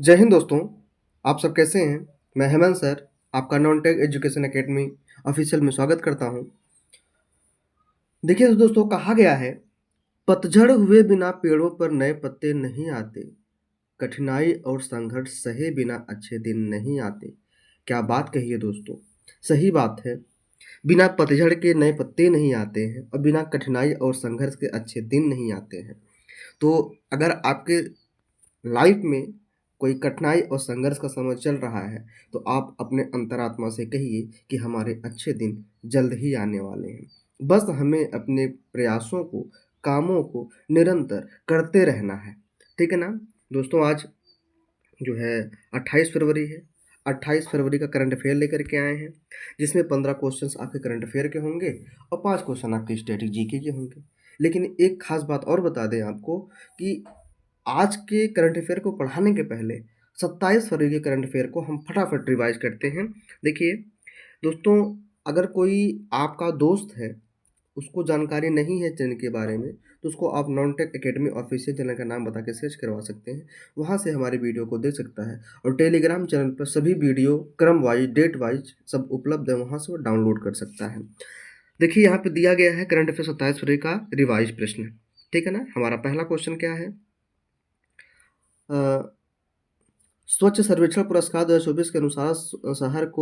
जय हिंद दोस्तों। आप सब कैसे हैं? मैं हेमंत सर आपका non tech education academy official में स्वागत करता हूं। देखिए तो दोस्तों, कहा गया है पतझड़ हुए बिना पेड़ों पर नए पत्ते नहीं आते, कठिनाई और संघर्ष सहे बिना अच्छे दिन नहीं आते। क्या बात कही है दोस्तों, सही बात है। बिना पतझड़ के नए पत्ते नहीं आते हैं और बिना कठिनाई और संघर्ष के अच्छे दिन नहीं आते हैं। तो अगर आपके लाइफ में कोई कठिनाई और संघर्ष का समय चल रहा है, तो आप अपने अंतरात्मा से कहिए कि हमारे अच्छे दिन जल्द ही आने वाले हैं। बस हमें अपने प्रयासों को, कामों को निरंतर करते रहना है। ठीक है ना? दोस्तों, आज जो है 28 फरवरी है। 28 फरवरी का करंट अफेयर लेकर के आए हैं, जिसमें 15 क्वेश्चंस आपके करंट अफेयर के होंगे और 5 क्वेश्चन आपके स्टैटिक जीके के होंगे। लेकिन एक खास बात और बता दें आपको कि आज के करंट अफेयर को पढ़ाने के पहले 27 फरवरी के करंट अफेयर को हम फटाफट रिवाइज करते हैं। देखिए दोस्तों, अगर कोई आपका दोस्त है, उसको जानकारी नहीं है चैनल के बारे में, तो उसको आप non tech academy official channel का नाम बता के सर्च करवा सकते हैं। वहाँ से हमारी वीडियो को देख सकता है और टेलीग्राम चैनल पर सभी वीडियो क्रम वाइज, डेट वाइज सब उपलब्ध है, वहाँ से वो डाउनलोड कर सकता है। देखिए यहाँ पे दिया गया है करंट अफेयर 27 फरवरी का रिवाइज प्रश्न। ठीक है ना? हमारा पहला क्वेश्चन क्या है? अ, स्वच्छ सर्वेक्षण पुरस्कार 2024 के अनुसार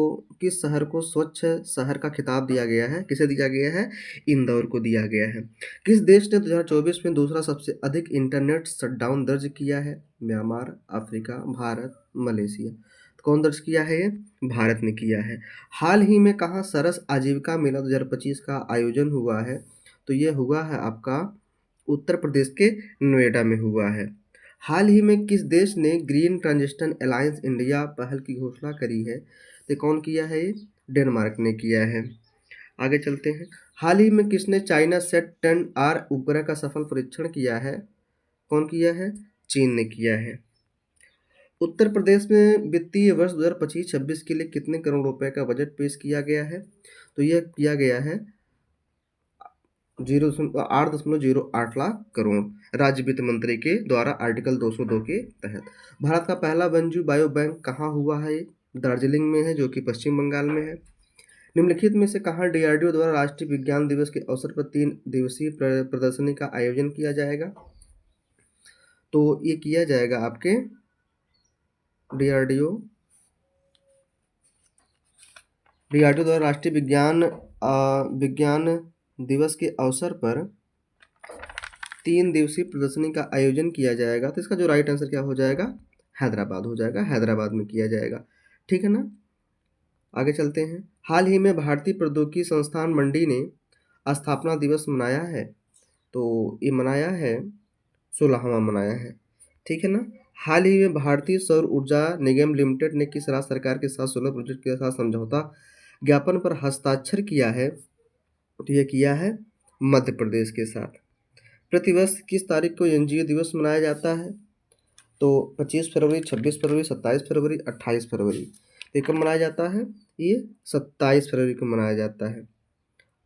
किस शहर को स्वच्छ शहर का खिताब दिया गया है? किसे दिया गया है? इंदौर को दिया गया है। किस देश ने 2024 में दूसरा सबसे अधिक इंटरनेट शटडाउन दर्ज किया है? Myanmar, Africa, Bharat, Malaysia. तो कौन दर्ज किया है ये? भारत ने किया है। हाल ही में कहाँ सरस आजीविका मेला 2025 का आयोजन हुआ है? तो ये हुआ है आपका उत्तर प्रदेश के नोएडा में हुआ है। हाल ही में किस देश ने ग्रीन ट्रांजिशन अलायंस इंडिया पहल की घोषणा करी है? तो कौन किया है ये? डेनमार्क ने किया है। आगे चलते हैं। हाल ही में किसने चाइना सेट 10R उपग्रह का सफल परीक्षण किया है? कौन किया है? चीन ने किया है। उत्तर प्रदेश में वित्तीय वर्ष 2025-26 के लिए कितने करोड़ रुपए का बजट पेश किया गया है? तो यह किया गया है 8.08 लाख करोड़, राज्य वित्त मंत्री के द्वारा आर्टिकल 202 के तहत। भारत का पहला वन्यजीव बायो बैंक कहाँ हुआ है? दार्जिलिंग में है, जो कि पश्चिम बंगाल में है। निम्नलिखित में से कहाँ डीआरडीओ द्वारा राष्ट्रीय विज्ञान दिवस के अवसर पर 3 दिवसीय प्रदर्शनी का आयोजन किया जाएगा? तो ये किया जाएगा आपके डीआरडीओ डीआरडीओ द्वारा राष्ट्रीय विज्ञान दिवस के अवसर पर 3 दिवसीय प्रदर्शनी का आयोजन किया जाएगा। तो इसका जो राइट आंसर क्या हो जाएगा? हैदराबाद हो जाएगा। हैदराबाद में किया जाएगा। ठीक है ना? आगे चलते हैं। हाल ही में भारतीय प्रौद्योगिकी संस्थान मंडी ने स्थापना दिवस मनाया है। तो ये मनाया है 16वां मनाया है। ठीक है ना? हाल ही में भारतीय सौर ऊर्जा निगम लिमिटेड ने किस राज्य सरकार के साथ सोलर प्रोजेक्ट के साथ समझौता ज्ञापन पर हस्ताक्षर किया है? तो ये किया है मध्य प्रदेश के साथ। प्रतिवर्ष किस तारीख को एनजीओ दिवस मनाया जाता है? तो 25 फरवरी, 26 फरवरी, 27 फरवरी, 28 फरवरी। ये कब मनाया जाता है? ये 27 फरवरी को मनाया जाता है।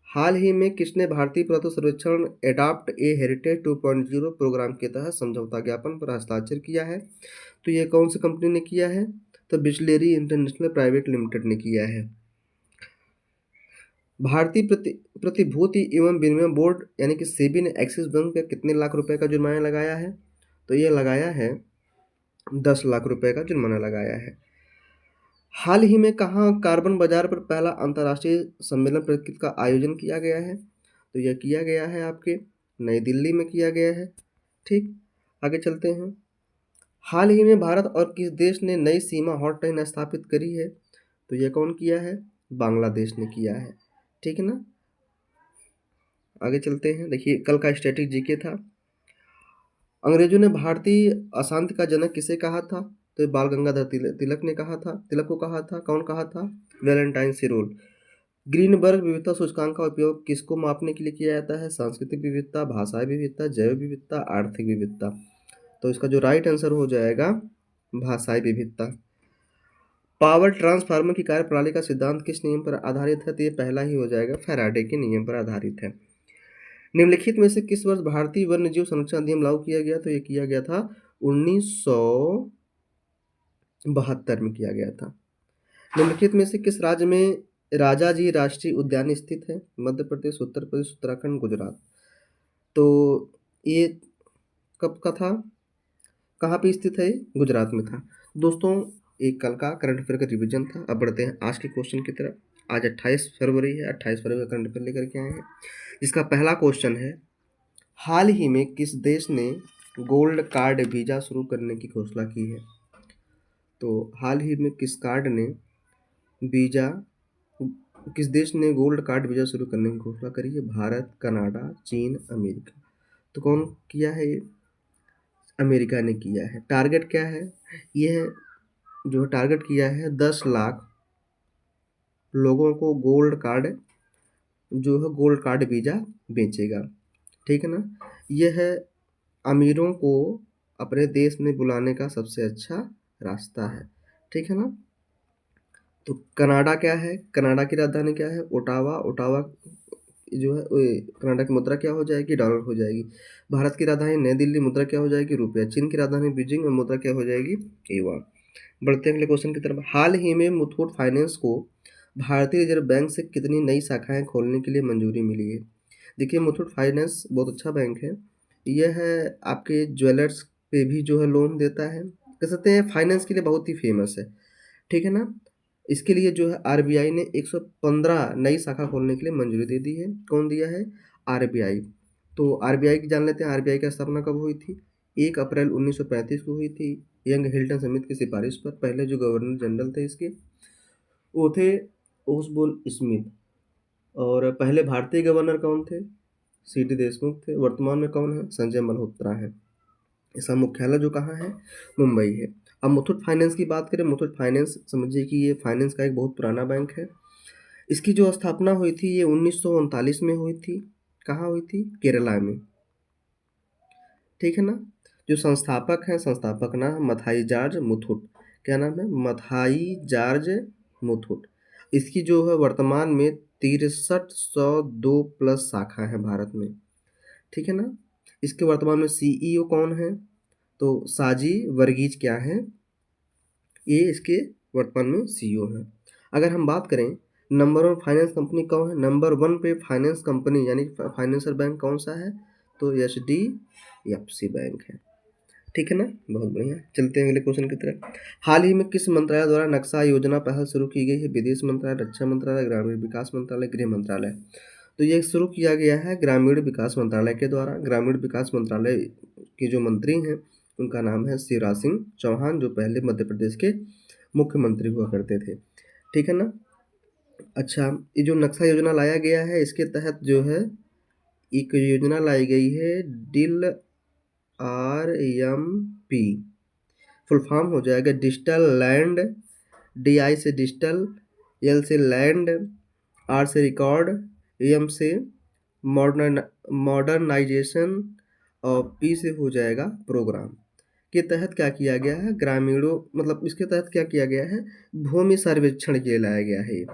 हाल ही में किसने भारतीय पुरातत्व सर्वेक्षण एडॉप्ट ए हेरिटेज 2.0 प्रोग्राम के तहत समझौता ज्ञापन पर हस्ताक्षर किया है? तो ये कौन सी कंपनी ने किया है? तो बिस्लेरी इंटरनेशनल प्राइवेट लिमिटेड ने किया है। भारतीय प्रतिभूति एवं विनिमय बोर्ड यानी कि सेबी ने एक्सिस बैंक पर कितने लाख रुपए का जुर्माना लगाया है? तो ये लगाया है 10 लाख रुपए का जुर्माना लगाया है। हाल ही में कहाँ कार्बन बाजार पर पहला अंतर्राष्ट्रीय सम्मेलन प्रकृति का आयोजन किया गया है? तो यह किया गया है आपके नई दिल्ली में किया गया है। ठीक, आगे चलते हैं। हाल ही में भारत और किस देश ने नई सीमा हॉटलाइन स्थापित करी है? तो यह कौन किया है? बांग्लादेश ने किया है। ठीक है ना? आगे चलते हैं। देखिए कल का स्टैटिक जीके था। अंग्रेजों ने भारतीय अशांति का जनक किसे कहा था? तो बाल गंगाधर तिलक ने कहा था। तिलक को कहा था। कौन कहा था? वैलेंटाइन सिरोल। ग्रीनबर्ग विविधता सूचकांक का उपयोग किसको मापने के लिए किया जाता है? सांस्कृतिक विविधता, भाषाई विविधता, जैव विविधता, आर्थिक विविधता। तो इसका जो राइट आंसर हो जाएगा भाषाई विविधता। पावर ट्रांसफार्मर की कार्यप्रणाली का सिद्धांत किस नियम पर आधारित है? तो ये पहला ही हो जाएगा, फैराडे के नियम पर आधारित है। निम्नलिखित में से किस वर्ष भारतीय वन्यजीव संरक्षण अधिनियम लागू किया गया? तो ये किया गया था 1900 1972 में किया गया था। निम्नलिखित में से किस राज्य में राजाजी राष्ट्रीय उद्यान स्थित है? मध्य प्रदेश, उत्तर प्रदेश, उत्तराखंड, गुजरात। तो ये कब का था? कहाँ पे स्थित है? गुजरात में था। दोस्तों, एक कल का करंट अफेयर का रिवीजन था। अब बढ़ते हैं आज के क्वेश्चन की तरफ। आज 28 फरवरी है। 28 फरवरी का करंट अफेयर लेकर के आए हैं। इसका पहला क्वेश्चन है, हाल ही में किस देश ने गोल्ड कार्ड वीज़ा शुरू करने की घोषणा की है? तो हाल ही में किस देश ने गोल्ड कार्ड वीज़ा शुरू करने की घोषणा करी है? भारत, कनाडा, चीन, अमेरिका। तो कौन किया है ये? अमेरिका ने किया है। टारगेट क्या है? यह जो टारगेट किया है 10 लाख लोगों को गोल्ड कार्ड वीज़ा बेचेगा। ठीक है ना? यह है अमीरों को अपने देश में बुलाने का सबसे अच्छा रास्ता है। ठीक है ना? तो कनाडा क्या है? कनाडा की राजधानी क्या है? ओटावा। ओटावा जो है कनाडा की मुद्रा क्या हो जाएगी? डॉलर हो जाएगी। भारत की राजधानी नई दिल्ली, मुद्रा क्या हो जाएगी? रुपया। चीन की राजधानी बीजिंग और मुद्रा क्या हो जाएगी? युआन। बढ़ते हैं अगले क्वेश्चन की तरफ। हाल ही में मुथूट फाइनेंस को भारतीय रिजर्व बैंक से कितनी नई शाखाएं खोलने के लिए मंजूरी मिली है? देखिए, मुथूट फाइनेंस बहुत अच्छा बैंक है। यह है आपके ज्वेलर्स पे भी जो है लोन देता है। कह सकते हैं फाइनेंस के लिए बहुत ही फेमस है। ठीक है ना? इसके लिए जो है आरबीआई ने 115 नई शाखा खोलने के लिए मंजूरी दे दी है। कौन दिया है? आरबीआई। तो आरबीआई की जान लेते हैं। आरबीआई की स्थापना कब हुई थी? 1 अप्रैल 1935 को हुई थी। यंग हिल्टन समिति की सिफारिश पर। पहले जो गवर्नर जनरल थे इसके, वो थे ओसबोल स्मिथ। और पहले भारतीय गवर्नर कौन थे? सीडी देशमुख थे। वर्तमान में कौन है? संजय मल्होत्रा है। इसका मुख्यालय जो कहाँ है? मुंबई है। अब मुथूट फाइनेंस की बात करें। मुथूट फाइनेंस समझिए कि ये फाइनेंस का एक बहुत पुराना बैंक है। इसकी जो स्थापना हुई थी ये 1939 में हुई थी। कहाँ हुई थी? केरला में। ठीक है ना? जो संस्थापक हैं, संस्थापक नाम है मथाई जॉर्ज मुथुट। क्या नाम है? मथाई जॉर्ज मुथुट। इसकी जो है वर्तमान में 6302 प्लस शाखा है भारत में। ठीक है ना? इसके वर्तमान में सीईओ कौन है? तो साजी वर्गीज क्या है? ये इसके वर्तमान में सीईओ है। अगर हम बात करें नंबर 1 फाइनेंस कंपनी कौन है? नंबर 1 पे फाइनेंस कंपनी यानी फाइनेंशियल बैंक कौन सा है? तो एचडीएफसी बैंक है। ठीक है ना? बहुत बढ़िया। चलते हैं अगले क्वेश्चन की तरफ। हाल ही में किस मंत्रालय द्वारा नक्शा योजना पहल शुरू की गई है? विदेश मंत्रालय, रक्षा मंत्रालय, ग्रामीण विकास मंत्रालय, गृह मंत्रालय। तो ये शुरू किया गया है ग्रामीण विकास मंत्रालय के द्वारा। ग्रामीण विकास मंत्रालय के जो मंत्री हैं उनका नाम है शिवराज सिंह चौहान, जो पहले मध्य प्रदेश के मुख्यमंत्री हुआ करते थे। ठीक है ना? अच्छा, ये जो नक्शा योजना लाया गया है इसके तहत जो है एक योजना लाई गई है डिल RMP। फुल फॉर्म हो जाएगा डिजिटल लैंड। DI से डिजिटल, L से लैंड, R से रिकॉर्ड, M से मॉडर्नाइजेशन और P से हो जाएगा प्रोग्राम। के तहत क्या किया गया है? ग्रामीणों मतलब इसके तहत क्या किया गया है? भूमि सर्वेक्षण के लिए लाया गया है ये।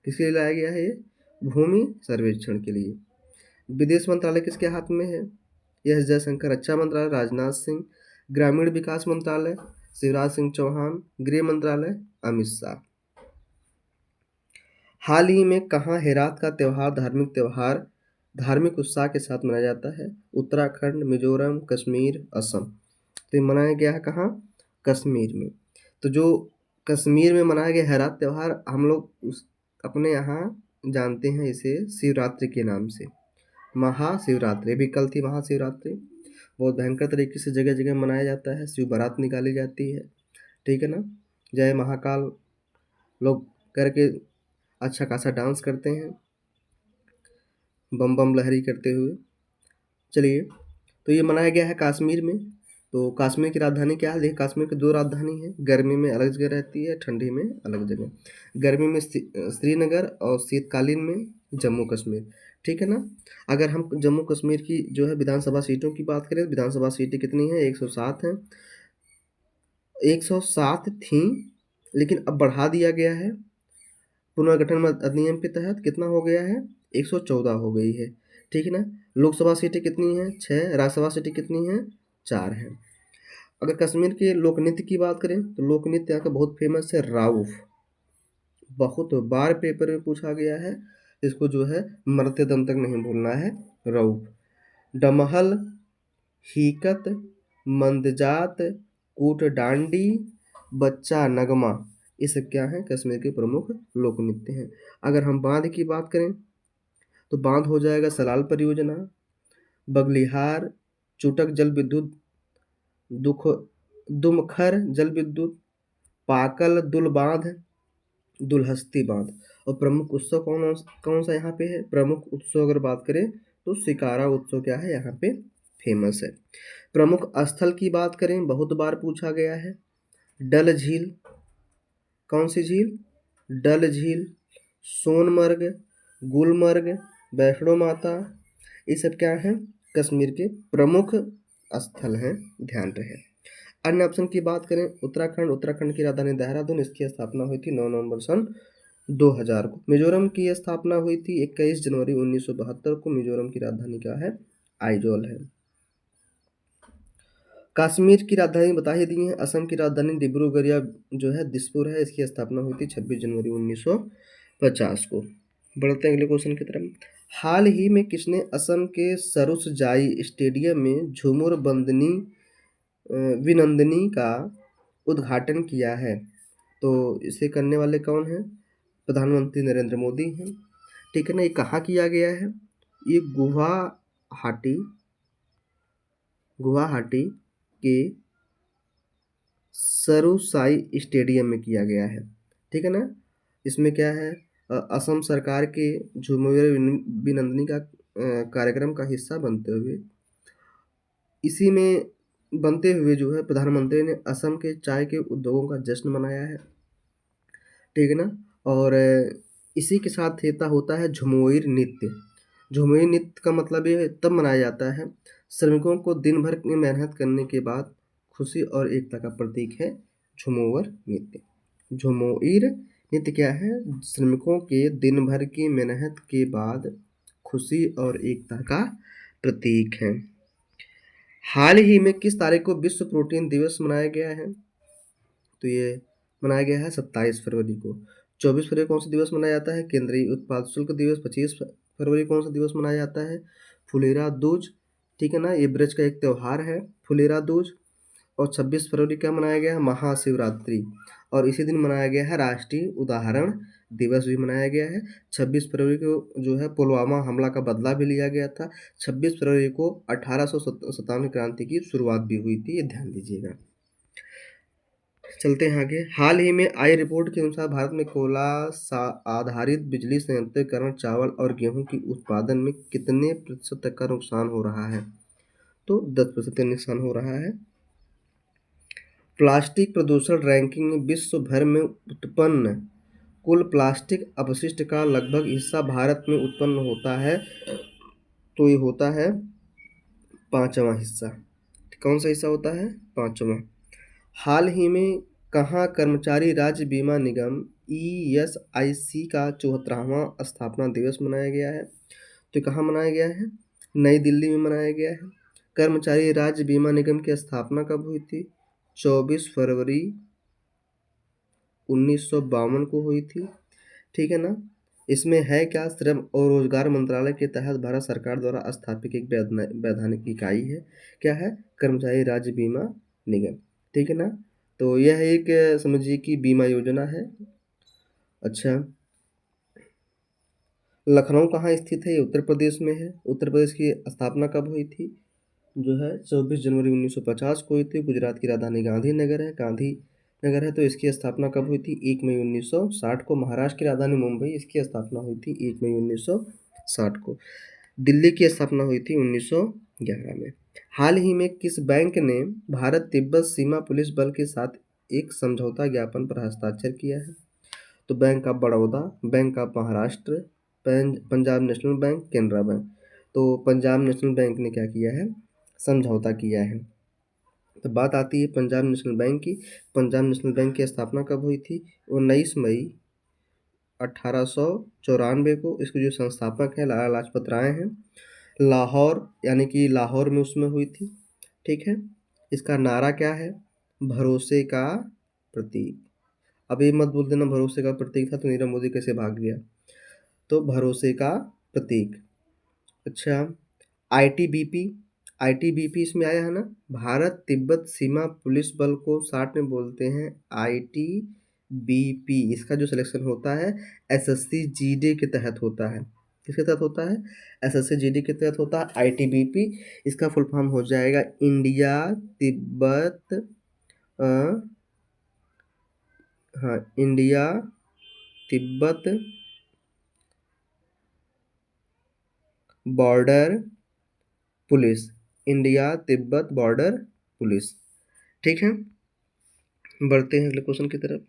किसके लिए लाया गया है ये? भूमि सर्वेक्षण के लिए। विदेश मंत्रालय किसके हाथ में है? एस जयशंकर। रक्षा मंत्रालय राजनाथ सिंह। ग्रामीण विकास मंत्रालय शिवराज सिंह चौहान। गृह मंत्रालय अमित शाह। हाल ही में कहाँ हेरात का त्योहार धार्मिक उत्साह के साथ मनाया जाता है? उत्तराखंड, मिजोरम, कश्मीर, असम। तो ये मनाया गया है कहाँ? कश्मीर में। तो जो कश्मीर में मनाया गया हेरात त्यौहार हम लोग अपने यहाँ जानते हैं इसे शिवरात्रि के नाम से। महाशिवरात्रि भी कल थी। महाशिवरात्रि बहुत भयंकर तरीके से जगह जगह मनाया जाता है। शिव बारात निकाली जाती है। ठीक है ना? जय महाकाल लोग करके अच्छा खासा डांस करते हैं बम बम लहरी करते हुए। चलिए, तो ये मनाया गया है कश्मीर में। तो कश्मीर की राजधानी क्या है? देखिए, कश्मीर की 2 राजधानी है। गर्मी में अलग जगह रहती है, ठंडी में अलग जगह। गर्मी में श्रीनगर और शीतकालीन में जम्मू कश्मीर। ठीक है ना? अगर हम जम्मू कश्मीर की जो है विधानसभा सीटों की बात करें, विधानसभा सीटें कितनी हैं? 107 हैं। 107 थी, लेकिन अब बढ़ा दिया गया है पुनर्गठन अधिनियम के तहत। कितना हो गया है? 114 हो गई है। ठीक है ना? लोकसभा सीटें कितनी हैं? 6। राज्यसभा सीटें कितनी हैं? 4 हैं। अगर कश्मीर के लोक नृत्य की बात करें तो लोक नृत्य यहाँ का बहुत फेमस है राउफ। बहुत बार पेपर में पूछा गया है, इसको जो है मरते दम तक नहीं भूलना है, राउफ। डमहल, हीकत, मंदजात, कूट डांडी, बच्चा नगमा, ये सब क्या है, कश्मीर के प्रमुख लोक नृत्य हैं। अगर हम बांध की बात करें तो बांध हो जाएगा सलाल परियोजना, बगलिहार, चुटक जल विद्युत, दुख दुमखर जल विद्युत, पाकल दुल बांध, दुलहस्ती बांध। और प्रमुख उत्सव कौन कौन सा यहाँ पे है, प्रमुख उत्सव अगर बात करें तो शिकारा उत्सव क्या है यहाँ पे फेमस है। प्रमुख स्थल की बात करें, बहुत बार पूछा गया है, डल झील, कौन सी झील, डल झील, सोनमर्ग, गुलमर्ग, वैष्णो माता, ये सब क्या है कश्मीर के प्रमुख स्थल हैं, ध्यान रहे। अन्य ऑप्शन की बात करें, उत्तराखंड, उत्तराखंड की राजधानी देहरादून, इसकी स्थापना हुई थी 9 नवंबर सन 2000 को। मिजोरम की स्थापना हुई थी 21 जनवरी 1972 को, मिजोरम की राजधानी क्या है, आइजोल है। कश्मीर की राजधानी बता ही दी है, असम की राजधानी डिब्रूगढ़ या जो है दिसपुर है, इसकी स्थापना हुई थी 26 जनवरी 1950 को। बढ़ते हैं अगले क्वेश्चन की तरफ। हाल ही में किसने असम के सरुसजाई स्टेडियम में झूमुर बंदनी विनंदनी का उद्घाटन किया है? तो इसे करने वाले कौन हैं, प्रधानमंत्री नरेंद्र मोदी हैं, ठीक है ना। ये कहाँ किया गया है, ये गुवाहाटी के सरुसाई स्टेडियम में किया गया है, ठीक है ना। इसमें क्या है, असम सरकार के झूमुर विनंदनी का कार्यक्रम का हिस्सा बनते हुए जो है प्रधानमंत्री ने असम के चाय के उद्योगों का जश्न मनाया है, ठीक है ना। और इसी के साथ होता है झुमोइर नृत्य। झुमोइर नृत्य का मतलब ये तब मनाया जाता है, श्रमिकों को दिन भर की मेहनत करने के बाद खुशी और एकता का प्रतीक है झुमोर नृत्य। झुमोइर नृत्य क्या है, श्रमिकों के दिन भर की मेहनत के बाद खुशी और एकता का प्रतीक है। हाल ही में किस तारीख को विश्व प्रोटीन दिवस मनाया गया है? तो ये मनाया गया है 27 फरवरी को। 24 फरवरी कौन सा दिवस मनाया जाता है, केंद्रीय उत्पाद शुल्क दिवस। 25 फरवरी कौन सा दिवस मनाया जाता है, फुलेरा दूज, ठीक है ना। ये ब्रज का एक त्यौहार है फुलेरा दूज। और 26 फरवरी क्या मनाया गया है, महाशिवरात्रि। और इसी दिन मनाया गया है राष्ट्रीय उदाहरण दिवस भी मनाया गया है। 26 फरवरी को जो है पुलवामा हमला का बदला भी लिया गया था। 26 फरवरी को 1857 क्रांति की शुरुआत भी हुई थी, ये ध्यान दीजिएगा। चलते हैं आगे। हाल ही में आई रिपोर्ट के अनुसार भारत में कोयला आधारित बिजली संयंत्रीकरण चावल और गेहूं की उत्पादन में कितने प्रतिशत तक का नुकसान हो रहा है? तो 10% नुकसान हो रहा है। प्लास्टिक प्रदूषण रैंकिंग में विश्व भर में उत्पन्न कुल प्लास्टिक अपशिष्ट का लगभग हिस्सा भारत में उत्पन्न होता है, तो ये होता है 5वां हिस्सा। कौन सा हिस्सा होता है, 5वां। हाल ही में कहाँ कर्मचारी राज्य बीमा निगम ESIC का 74वां स्थापना दिवस मनाया गया है? तो कहाँ मनाया गया है, नई दिल्ली में मनाया गया है। कर्मचारी राज्य बीमा निगम की स्थापना कब हुई थी, 24 फरवरी 1952 को हुई थी, ठीक है ना। इसमें है क्या, श्रम और रोजगार मंत्रालय के तहत भारत सरकार द्वारा स्थापित एक वैधानिक इकाई है, क्या है, कर्मचारी राज्य बीमा निगम, ठीक है ना। तो यह एक समझिए कि बीमा योजना है। अच्छा, लखनऊ कहाँ स्थित है, ये उत्तर प्रदेश में है। उत्तर प्रदेश की स्थापना कब हुई थी, जो है 24 जनवरी 1950 को हुई थी। गुजरात की राजधानी गांधीनगर है, तो इसकी स्थापना कब हुई थी, 1 मई 1960 को। महाराष्ट्र की राजधानी मुंबई, इसकी स्थापना हुई थी 1 मई 1960 को। दिल्ली की स्थापना हुई थी 1911 में। हाल ही में किस बैंक ने भारत तिब्बत सीमा पुलिस बल के साथ एक समझौता ज्ञापन पर हस्ताक्षर किया है? तो bank of Baroda, bank of Maharashtra, Punjab national bank, Canara bank. तो पंजाब नेशनल बैंक ने क्या किया है, समझौता किया है। तो बात आती है पंजाब नेशनल बैंक की। पंजाब नेशनल बैंक की स्थापना कब हुई थी, 19 मई 1894 को। इसके जो संस्थापक हैं लाला लाजपत राय हैं। लाहौर यानी कि लाहौर में उसमें हुई थी, ठीक है। इसका नारा क्या है? भरोसे का प्रतीक। अब ये मत बोल देना भरोसे का प्रतीक था तो नीरव मोदी कैसे भाग गया। तो भरोसे का प्रतीक। अच्छा, आईटीबीपी। आईटीबीपी इसमें आया है ना। भारत तिब्बत सीमा पुलिस बल को शार्ट में बोलते हैं आईटीबीपी। इसका जो सिलेक्शन होता है एसएससी जीडी के तहत होता है। किसके तहत होता है? एसएससी जीडी के तहत होता है आईटीबीपी। इसका फुल फॉर्म हो जाएगा इंडिया तिब्बत हाँ, India Tibet border police. India Tibet border police. ठीक है, बढ़ते हैं अगले क्वेश्चन की तरफ।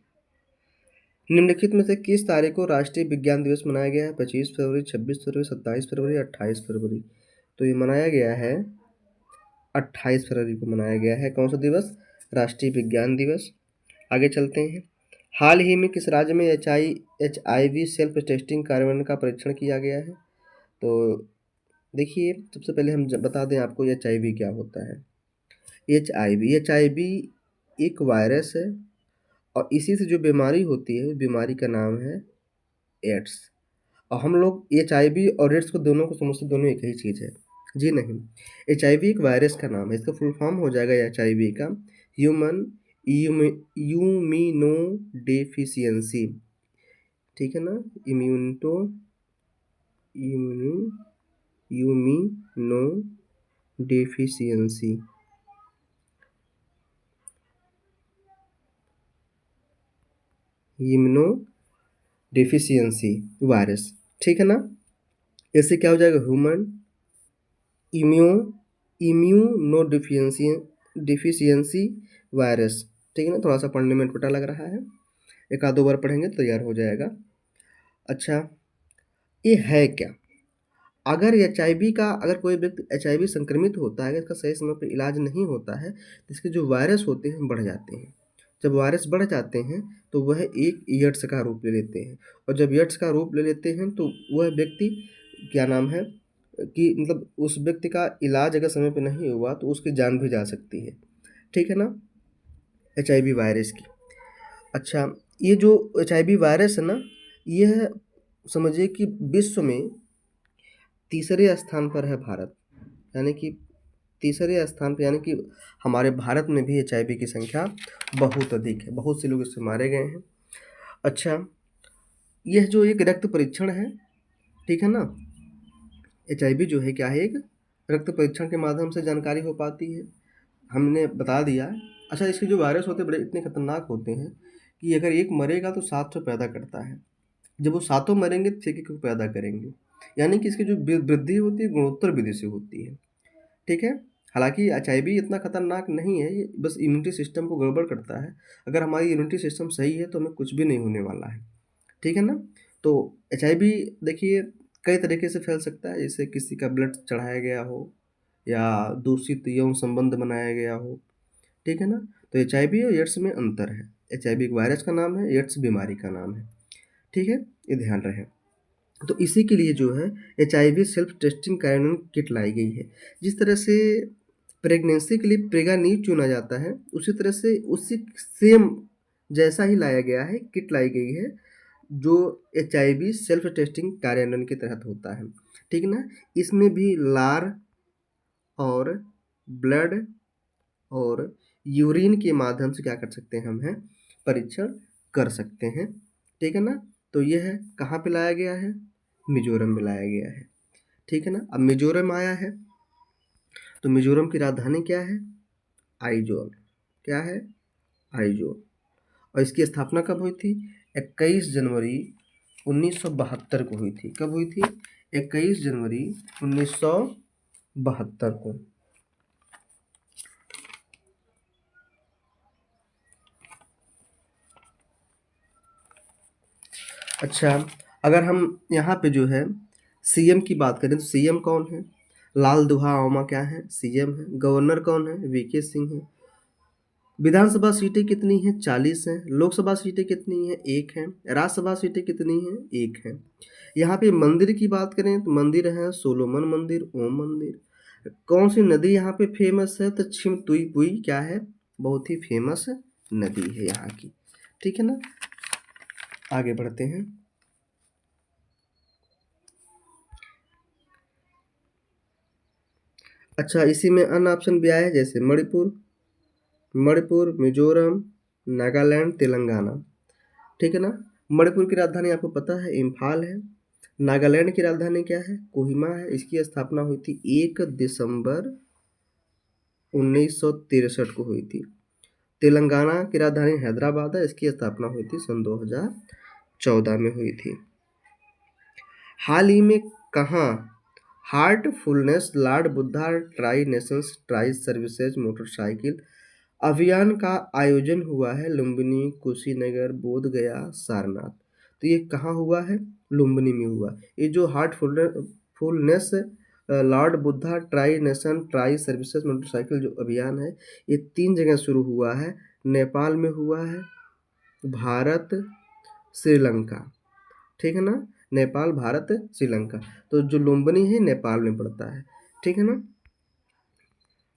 निम्नलिखित में से किस तारीख को राष्ट्रीय विज्ञान दिवस मनाया गया है? 25 फरवरी, 26 फरवरी, 27 फरवरी, 28 फरवरी। तो ये मनाया गया है 28 फरवरी को मनाया गया है। कौन सा दिवस? राष्ट्रीय विज्ञान दिवस। आगे चलते हैं। हाल ही में किस राज्य में HIV सेल्फ टेस्टिंग कार्यान्वयन का परीक्षण किया गया है? तो देखिए, सबसे पहले हम बता दें आपको HIV क्या होता है। HIV एक वायरस है और इसी से जो बीमारी होती है उस बीमारी का नाम है एड्स। और हम लोग HIV और एड्स को दोनों को समझते, दोनों एक ही चीज़ है। जी नहीं, HIV एक वायरस का नाम है। इसका फुल फॉर्म हो जाएगा HIV का ह्यूमन इम्यूनो डेफिशिएंसी। ठीक है ना, immuno deficiency. Immuno deficiency virus. ठीक है ना। इससे क्या हो जाएगा? Human immuno deficiency virus. ठीक है ना। थोड़ा सा पढ़ने में अटपटा लग रहा है, एक आध दो बार पढ़ेंगे तो तैयार हो जाएगा। अच्छा, ये है क्या? अगर कोई व्यक्ति HIV संक्रमित होता है, अगर इसका सही समय पर इलाज नहीं होता है तो इसके जो वायरस होते हैं बढ़ जाते हैं। जब वायरस बढ़ जाते हैं तो वह एक एड्स का रूप ले लेते हैं, और जब एड्स का रूप ले लेते हैं तो वह व्यक्ति क्या नाम है कि मतलब उस व्यक्ति का इलाज अगर समय पे नहीं हुआ तो उसकी जान भी जा सकती है। ठीक है ना, HIV वायरस की। अच्छा, ये जो HIV वायरस है ना, यह समझिए कि विश्व में तीसरे स्थान पर है भारत, यानी कि तीसरे स्थान पर, यानी कि हमारे भारत में भी HIV की संख्या बहुत अधिक है, बहुत से लोग इससे मारे गए हैं। अच्छा, यह जो एक रक्त परीक्षण है, ठीक है ना, HIV जो है क्या है, एक रक्त परीक्षण के माध्यम से जानकारी हो पाती है, हमने बता दिया। अच्छा, इसके जो वायरस होते हैं बड़े इतने खतरनाक होते हैं कि अगर एक मरेगा तो 700 पैदा करता है। जब वो सातों मरेंगे तो 6 को पैदा करेंगे, यानी कि इसकी जो वृद्धि होती है गुणोत्तर विधि से होती है। ठीक है, हालांकि HIV इतना खतरनाक नहीं है, ये बस इम्यूनिटी सिस्टम को गड़बड़ करता है। अगर हमारी इम्यूनिटी सिस्टम सही है तो हमें कुछ भी नहीं होने वाला है। ठीक है ना। तो HIV देखिए कई तरीके से फैल सकता है, जैसे किसी का ब्लड चढ़ाया गया हो या दूषित यौन संबंध बनाया गया हो। ठीक है ना। तो HIV और एड्स में अंतर है। HIV एक वायरस का नाम है, एड्स बीमारी का नाम है। ठीक है, ये ध्यान रहे। तो इसी के लिए जो है HIV सेल्फ टेस्टिंग कार्यान्वयन किट लाई गई है। जिस तरह से प्रेगनेंसी के लिए प्रेगानीट चुना जाता है, उसी तरह से उसी सेम जैसा ही लाया गया है, किट लाई गई है जो HIV सेल्फ टेस्टिंग कार्यान्वयन के तहत होता है। ठीक है ना। इसमें भी लार और ब्लड और यूरिन के माध्यम से क्या कर सकते हैं, हम हैं परीक्षण कर सकते हैं। ठीक है ना। तो यह है कहाँ पे लाया गया है? मिजोरम में लाया गया है। ठीक है ना। अब मिजोरम आया है तो मिजोरम की राजधानी क्या है? आइजोल। क्या है? आइजोल। और इसकी स्थापना कब हुई थी? 21 जनवरी 1972 को हुई थी। कब हुई थी? 21 जनवरी 1972 को। अच्छा, अगर हम यहाँ पे जो है CM की बात करें तो CM कौन है? लाल दुहा क्या है? CM है। गवर्नर कौन है? VK सिंह है। विधानसभा सीटें कितनी हैं? 40 हैं। लोकसभा सीटें कितनी हैं? 1 हैं। राज्यसभा सीटें कितनी हैं? 1 हैं। यहाँ पे मंदिर की बात करें तो मंदिर है सोलोमन मंदिर, ओम मंदिर। कौन सी नदी यहाँ पे फेमस है? तो छिमतुई क्या है? बहुत ही फेमस नदी है यहाँ की। ठीक है ना, आगे बढ़ते हैं। अच्छा, इसी में अन्य ऑप्शन भी आया है, जैसे मणिपुर, मिजोरम, नागालैंड, तेलंगाना। ठीक है ना। मणिपुर की राजधानी आपको पता है इम्फाल है। नागालैंड की राजधानी क्या है? कोहिमा है। इसकी स्थापना हुई थी 1 दिसंबर 1963 को हुई थी। तेलंगाना की राजधानी हैदराबाद है। इसकी स्थापना हुई थी सन 2014 में हुई थी। हाल ही में कहाँ Heartfulness Lord Buddha try Nations tri services motorcycle अभियान का आयोजन हुआ है? लुम्बिनी, कुशीनगर, बोध गया, सारनाथ। तो ये कहाँ हुआ है? लुम्बिनी में हुआ। ये जो Heartfulness Lord Buddha tri nation tri services motorcycle जो अभियान है, ये 3 जगह शुरू हुआ है। नेपाल में हुआ है, भारत, श्रीलंका। ठीक है ना, नेपाल, भारत, श्रीलंका। तो जो लुम्बिनी है नेपाल में पड़ता है। ठीक है ना।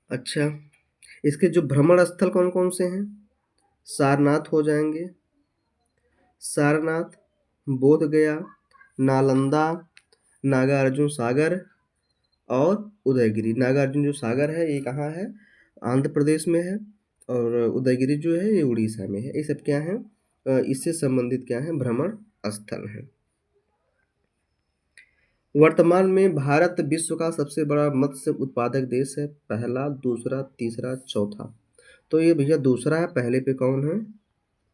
अच्छा, इसके जो भ्रमण स्थल कौन कौन से हैं? सारनाथ हो जाएंगे, सारनाथ, बोध गया, नालंदा, नागार्जुन सागर और उदयगिरी। नागार्जुन जो सागर है ये कहाँ है? आंध्र प्रदेश में है। और उदयगिरी जो है ये उड़ीसा में है। ये सब क्या है? इससे संबंधित क्या है? भ्रमण स्थल है। वर्तमान में भारत विश्व का सबसे बड़ा मत्स्य उत्पादक देश है। पहला, दूसरा, तीसरा, चौथा। तो ये भैया दूसरा है। पहले पे कौन है?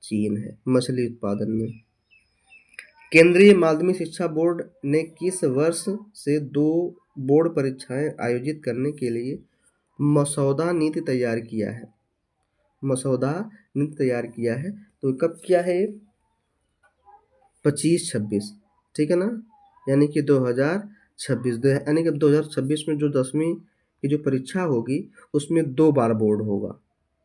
चीन है मछली उत्पादन में। केंद्रीय माध्यमिक शिक्षा बोर्ड ने किस वर्ष से 2 बोर्ड परीक्षाएं आयोजित करने के लिए मसौदा नीति तैयार किया है? मसौदा नीति तैयार किया है। तो कब किया है? 25-26। ठीक है ना, यानी कि 2026, यानी कि 2026 में जो 10वीं की जो परीक्षा होगी उसमें 2 बार बोर्ड होगा,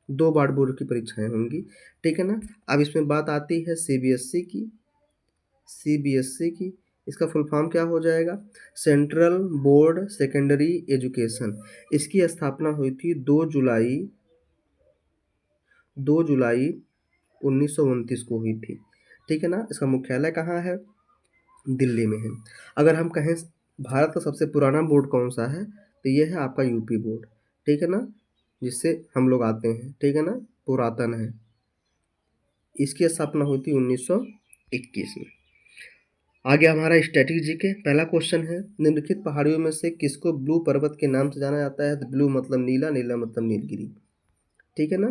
2 बार बोर्ड की परीक्षाएं होंगी। ठीक है ना। अब इसमें बात आती है सीबीएसई की। सीबीएसई की इसका फुल फॉर्म क्या हो जाएगा? Central board secondary education. इसकी स्थापना हुई थी 2 जुलाई 1929 को हुई थी। ठीक है ना। इसका मुख्यालय कहाँ है? दिल्ली में है। अगर हम कहें भारत का सबसे पुराना बोर्ड कौन सा है, तो ये है आपका यूपी बोर्ड। ठीक है ना, जिससे हम लोग आते हैं। ठीक है ना, पुरातन है। इसकी स्थापना हुई थी 1921 में। आगे हमारा स्टैटिक जीके। पहला क्वेश्चन है, निम्नलिखित पहाड़ियों में से किसको ब्लू पर्वत के नाम से जाना जाता है? तो ब्लू मतलब नीला, नीला मतलब नीलगिरी। ठीक है ना।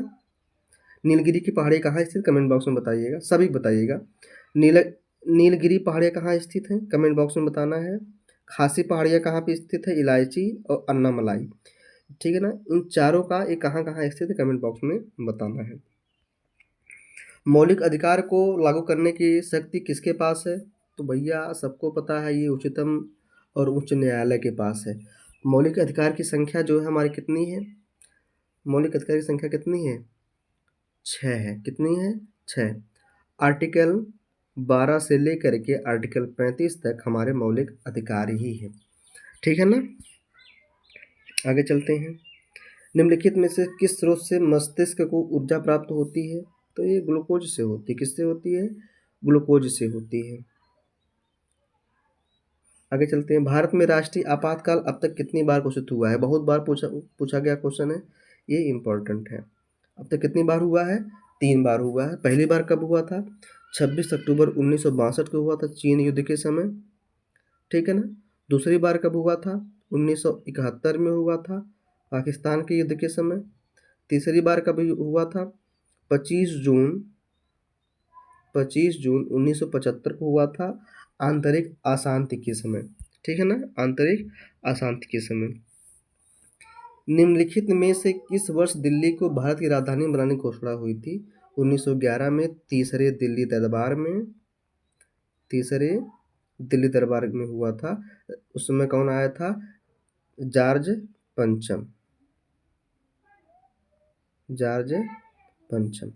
नीलगिरी की पहाड़ी कहाँ स्थित? कमेंट बॉक्स में बताइएगा, सभी बताइएगा। नीलगिरी पहाड़ियाँ कहाँ स्थित हैं? कमेंट बॉक्स में बताना है। खासी पहाड़ियाँ कहाँ पे स्थित है? इलायची और अन्नामलाई। ठीक है ना। इन चारों का ये कहाँ कहाँ स्थित है? कमेंट बॉक्स में बताना है। मौलिक अधिकार को लागू करने की शक्ति किसके पास है? तो भैया सबको पता है, ये उच्चतम और उच्च न्यायालय के पास है। मौलिक अधिकार की संख्या जो है हमारी कितनी है? मौलिक अधिकार की संख्या कितनी है? 6 है। कितनी है? 6। आर्टिकल 12 से लेकर के आर्टिकल 35 तक हमारे मौलिक अधिकार ही है। ठीक है ना। आगे चलते हैं। निम्नलिखित में से किस स्रोत से मस्तिष्क को ऊर्जा प्राप्त होती है? तो ये ग्लूकोज से होती है। किससे होती है? ग्लूकोज से होती है। आगे चलते हैं। भारत में राष्ट्रीय आपातकाल अब तक कितनी बार घोषित हुआ है? बहुत बार पूछा गया क्वेश्चन है, ये इम्पोर्टेंट है। अब तक कितनी बार हुआ है? 3 बार हुआ है। पहली बार कब हुआ था? 26 अक्टूबर 1962 को हुआ था, चीन युद्ध के समय। ठीक है ना। दूसरी बार कब हुआ था? 1971 में हुआ था, पाकिस्तान के युद्ध के समय। तीसरी बार कब हुआ था? 25 जून 1975 को हुआ था, आंतरिक अशांति के समय। ठीक है ना, आंतरिक अशांति के समय। निम्नलिखित में से किस वर्ष दिल्ली को भारत की राजधानी बनाने की घोषणा हुई थी? 1911 में, तीसरे दिल्ली दरबार में हुआ था। उस समय कौन आया था? जॉर्ज पंचम। जॉर्ज पंचम।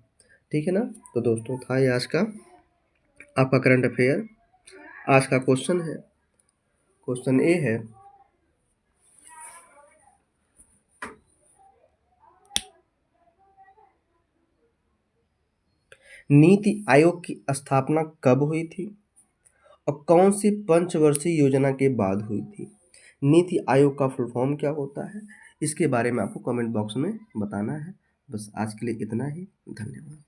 ठीक है ना। तो दोस्तों था ये आज का आपका करंट अफेयर। आज का क्वेश्चन है, क्वेश्चन ए है, नीति आयोग की स्थापना कब हुई थी और कौन सी पंचवर्षीय योजना के बाद हुई थी। नीति आयोग का फुल फॉर्म क्या होता है, इसके बारे में आपको कमेंट बॉक्स में बताना है। बस आज के लिए इतना ही। धन्यवाद।